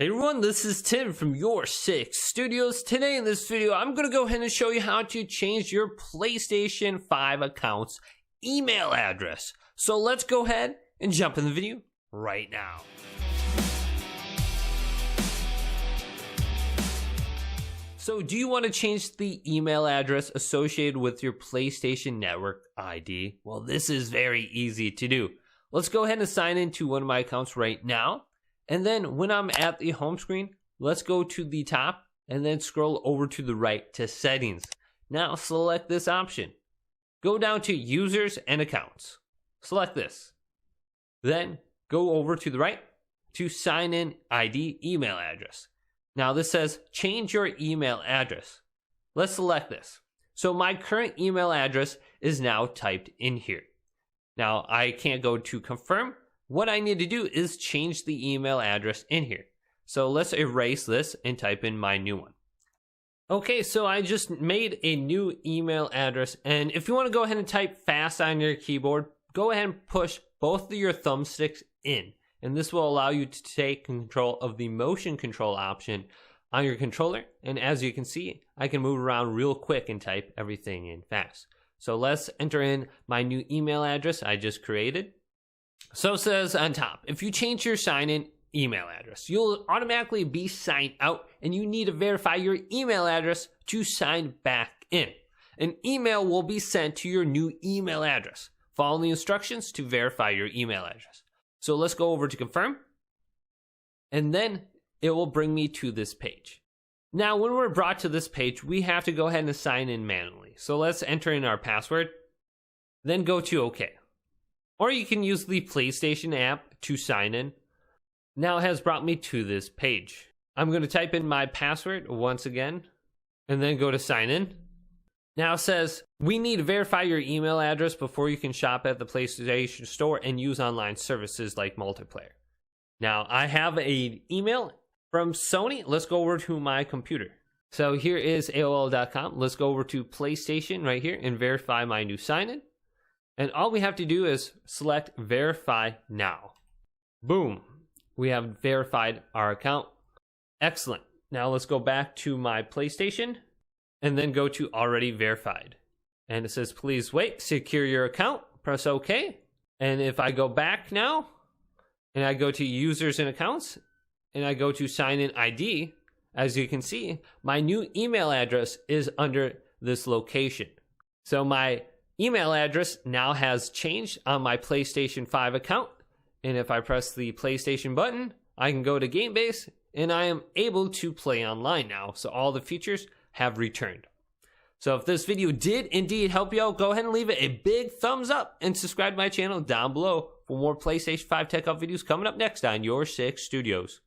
Hey everyone, this is Tim from YourSixStudios. Today in this video, I'm going to go ahead and show you how to change your PlayStation 5 account's email address. So let's go ahead and jump in the video right now. So do you want to change the email address associated with your PlayStation Network ID? Well, this is very easy to do. Let's go ahead and sign into one of my accounts right now. And then when I'm at the home screen, let's go to the top and then scroll over to the right to settings. Now select this option. Go down to users and accounts. Select this. Then go over to the right to sign in ID email address. Now this says change your email address. Let's select this. So my current email address is now typed in here. Now I can't go to confirm. What I need to do is change the email address in here. So let's erase this and type in my new one. Okay, so I just made a new email address. And if you want to go ahead and type fast on your keyboard, go ahead and push both of your thumbsticks in. And this will allow you to take control of the motion control option on your controller. And as you can see, I can move around real quick and type everything in fast. So let's enter in my new email address I just created. So it says on top, if you change your sign-in email address, you'll automatically be signed out and you need to verify your email address to sign back in. An email will be sent to your new email address. Follow the instructions to verify your email address. So let's go over to confirm. And then it will bring me to this page. Now, when we're brought to this page, we have to go ahead and sign in manually. So let's enter in our password, then go to OK. Or you can use the PlayStation app to sign in. Now it has brought me to this page. I'm going to type in my password once again, and then go to sign in. Now it says, we need to verify your email address before you can shop at the PlayStation Store and use online services like multiplayer. Now I have an email from Sony. Let's go over to my computer. So here is AOL.com. Let's go over to PlayStation right here and verify my new sign-in. And all we have to do is select verify now. Boom. We have verified our account. Excellent. Now let's go back to my PlayStation and then go to already verified. And it says, please wait, secure your account, press OK. And if I go back now and I go to users and accounts and I go to sign in ID, as you can see, my new email address is under this location. So my email address now has changed on my PlayStation 5 account. And if I press the PlayStation button, I can go to GameBase and I am able to play online now. So all the features have returned. So if this video did indeed help you out, go ahead and leave it a big thumbs up and subscribe to my channel down below for more PlayStation 5 tech up videos coming up next on YourSixStudios.